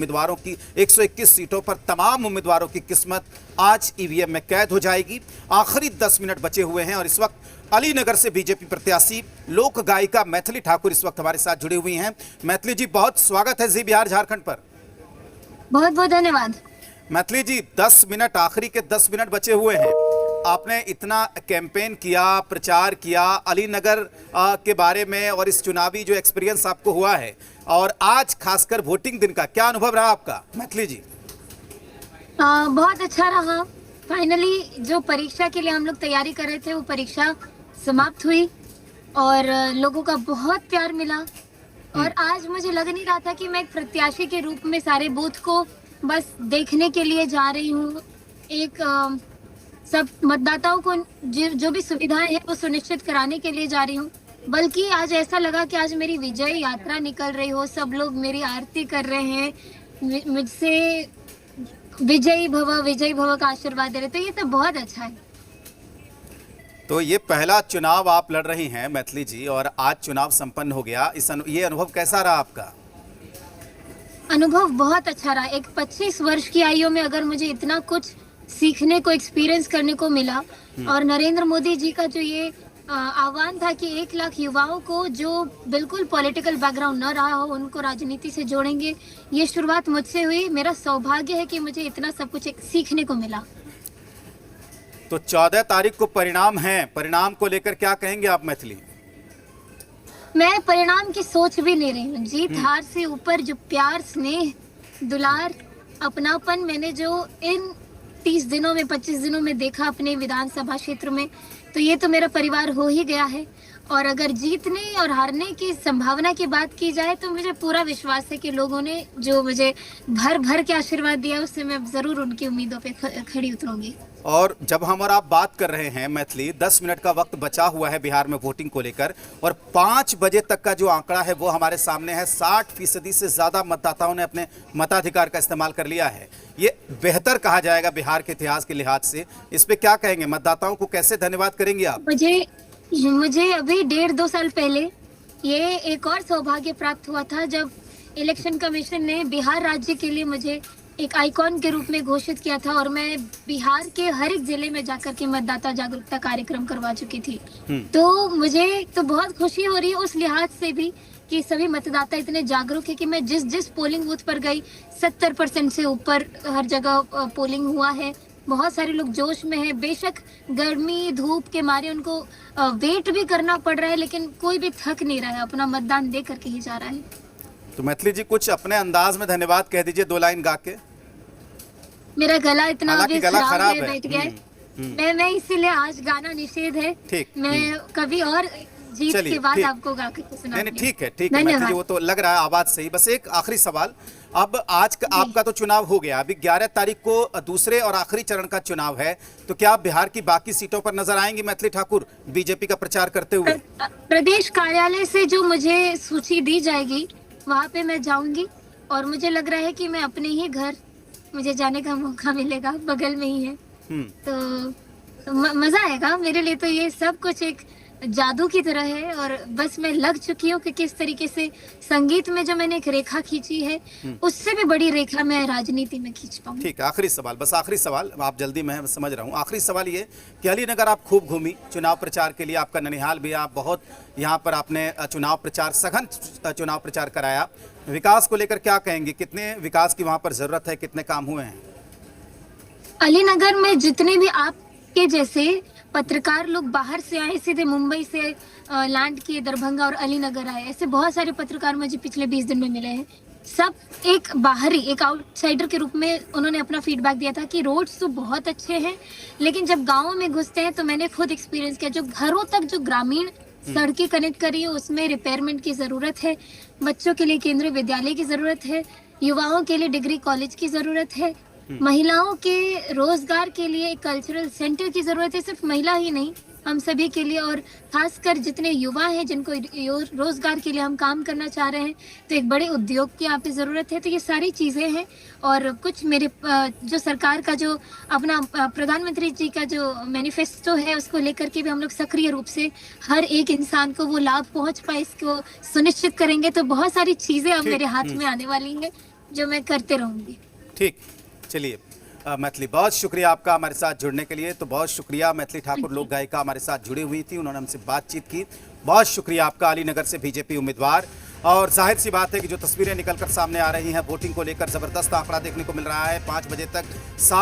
उम्मीदवारों की 121 सीटों पर तमाम उम्मीदवारों की किस्मत आज ईवीएम में कैद हो जाएगी। आखिरी 10 मिनट बचे हुए हैं और इस वक्त अलीनगर से बीजेपी प्रत्याशी लोक गायिका मैथिली ठाकुर इस वक्त हमारे साथ जुड़ी हुई हैं। मैथिली जी, बहुत स्वागत है जी बिहार झारखंड पर। बहुत बहुत धन्यवाद। मैथिली जी, 10 मिनट, आखिरी के 10 मिनट बचे हुए हैं। आपने इतना कैंपेन किया, प्रचार किया अलीनगर के बारे में और इस चुनावी जो एक्सपीरियंस आपको हुआ है और आज खासकर वोटिंग दिन का क्या अनुभव रहा आपका मैथिली जी? बहुत अच्छा रहा। फाइनली जो परीक्षा के लिए हम लोग तैयारी कर रहे थे वो परीक्षा समाप्त हुई और लोगों का बहुत प्यार मिला। और आज मुझे लग नहीं रहा था कि मैं एक प्रत्याशी के रूप में सारे बूथ को बस देखने के लिए जा रही हूँ। एक सब मतदाताओं को जो भी सुविधाएं हैं वो सुनिश्चित कराने के लिए जा रही हूँ, बल्कि आज ऐसा लगा कि आज मेरी विजय यात्रा निकल रही हो, सब लोग मेरी आरती कर रहे हैं, मुझसे विजयी भव का आशीर्वाद दे रहे, तो ये तो बहुत अच्छा है। तो ये पहला चुनाव आप लड़ रही हैं मैथिली जी और आज चुनाव संपन्न हो गया, ये अनुभव कैसा रहा आपका? अनुभव बहुत अच्छा रहा। एक 25 वर्ष की आयु में अगर मुझे इतना कुछ सीखने को, एक्सपीरियंस करने को मिला और नरेंद्र मोदी जी का जो ये आह्वान था कि 1 लाख युवाओं को जो बिल्कुल पॉलिटिकल बैकग्राउंड न रहा हो उनको राजनीति से जोड़ेंगे, ये शुरुआत मुझसे हुई। मेरा सौभाग्य है कि मुझे इतना सब कुछ सीखने को मिला। तो 14 तारीख को परिणाम है, परिणाम को लेकर क्या कहेंगे आप मैथिली? मैं परिणाम की सोच भी नहीं रही हूँ। जीत हार से ऊपर जो प्यार, स्नेह, दुलार, अपनापन मैंने जो इन 30 दिनों में, 25 दिनों में देखा अपने विधानसभा क्षेत्र में, तो ये तो मेरा परिवार हो ही गया है। और अगर जीतने और हारने की संभावना की बात की जाए तो मुझे पूरा विश्वास है कि लोगों ने जो मुझे भर भर के आशीर्वाद दिया उससे मैं जरूर उनकी उम्मीदों पे खड़ी उतरूंगी। और जब हम और आप बात कर रहे हैं मैथिली, 10 मिनट का वक्त बचा हुआ है बिहार में वोटिंग को लेकर और 5 बजे तक का जो आंकड़ा है वो हमारे सामने है। 60% से ज्यादा मतदाताओं ने अपने मताधिकार का इस्तेमाल कर लिया है। ये बेहतर कहा जाएगा बिहार के इतिहास के लिहाज से। इस पे क्या कहेंगे? मतदाताओं को कैसे धन्यवाद करेंगे आप? मुझे अभी 1.5-2 साल पहले ये एक और सौभाग्य प्राप्त हुआ था जब इलेक्शन कमीशन ने बिहार राज्य के लिए मुझे एक आइकॉन के रूप में घोषित किया था और मैं बिहार के हर एक जिले में जाकर के मतदाता जागरूकता कार्यक्रम करवा चुकी थी। तो मुझे तो बहुत खुशी हो रही है उस लिहाज से भी कि सभी मतदाता इतने जागरूक है कि मैं जिस पोलिंग बूथ पर गई 70% से ऊपर हर जगह पोलिंग हुआ है। बहुत सारे लोग जोश में हैं। बेशक गर्मी धूप के मारे उनको वेट भी करना पड़ रहा है, लेकिन कोई भी थक नहीं रहा है, अपना मतदान दे करके ही जा रहा है। तो मैथिली जी, कुछ अपने अंदाज में धन्यवाद कह दीजिए, 2 लाइन गा के। मेरा गला इतना अभी खराब है, बैठ गया है। मैं इसीलिए आज गाना निषेध है। मैं कभी और जीत के बाद आपको गा के सुना। नहीं, ठीक है मैथिली, वो तो लग रहा है आवाज सही। बस एक आखिरी सवाल, अब आज का आपका तो चुनाव हो गया, अभी 11 तारीख को दूसरे और आखिरी चरण का चुनाव है, तो क्या आप बिहार की बाकी सीटों पर नजर आएंगी मैथिली ठाकुर बीजेपी का प्रचार करते हुए? प्रदेश कार्यालय से जो मुझे सूची दी जाएगी वहाँ पे मैं जाऊंगी और मुझे लग रहा है कि मैं अपने ही घर मुझे जाने का मौका मिलेगा, बगल में ही है। तो मजा आएगा मेरे लिए। तो ये सब कुछ एक जादू की तरह है और बस मैं लग चुकी हूँ कि किस तरीके से संगीत में जो मैंने एक रेखा खींची है उससे भी बड़ी रेखा मैं राजनीति में खींच पाऊँ। ठीक है, आखिरी सवाल, बस आखिरी सवाल, आप जल्दी, मैं समझ रहा हूँ। आखिरी सवाल ये कि अलीनगर आप खूब घूमी चुनाव प्रचार के लिए, आपका ननिहाल भी, आप बहुत यहाँ पर आपने चुनाव प्रचार, सघन चुनाव प्रचार कराया। विकास को लेकर क्या कहेंगे? कितने विकास की वहाँ पर जरूरत है, कितने काम हुए हैं? अलीनगर में जितने भी आपके जैसे पत्रकार लोग बाहर से आए, सीधे मुंबई से लैंड किए, दरभंगा और अलीनगर आए, ऐसे बहुत सारे पत्रकार मुझे पिछले 20 दिन में मिले हैं। सब एक बाहरी, एक आउटसाइडर के रूप में उन्होंने अपना फीडबैक दिया था कि रोड्स तो बहुत अच्छे हैं, लेकिन जब गाँव में घुसते हैं तो मैंने खुद एक्सपीरियंस किया, जो घरों तक जो ग्रामीण सड़कें कनेक्ट करी है उसमें रिपेयरमेंट की जरूरत है। बच्चों के लिए केंद्रीय विद्यालय की जरूरत है, युवाओं के लिए डिग्री कॉलेज की जरूरत है, महिलाओं के रोजगार के लिए कल्चरल सेंटर की जरूरत है। सिर्फ महिला ही नहीं, हम सभी के लिए, और खासकर जितने युवा हैं जिनको रोजगार के लिए हम काम करना चाह रहे हैं, तो एक बड़े उद्योग की आप जरूरत है। तो ये सारी चीजें हैं और कुछ मेरे जो सरकार का जो अपना प्रधानमंत्री जी का जो मैनिफेस्टो है उसको लेकर के भी हम लोग सक्रिय रूप से हर एक इंसान को वो लाभ पहुंच पाए इसको सुनिश्चित करेंगे। तो बहुत सारी चीजें अब मेरे हाथ में आने वाली हैं जो मैं करते रहूंगी। ठीक, चलिए मैथिली, बहुत शुक्रिया आपका हमारे साथ जुड़ने के लिए। तो बहुत शुक्रिया, मैथिली ठाकुर लोक गायिका हमारे साथ जुड़ी हुई थी, उन्होंने हमसे बातचीत की। बहुत शुक्रिया आपका, अलीनगर से बीजेपी उम्मीदवार। और जाहिर सी बात है कि जो तस्वीरें निकलकर सामने आ रही हैं वोटिंग को लेकर, ज़बरदस्त आंकड़ा देखने को मिल रहा है। 5 बजे तक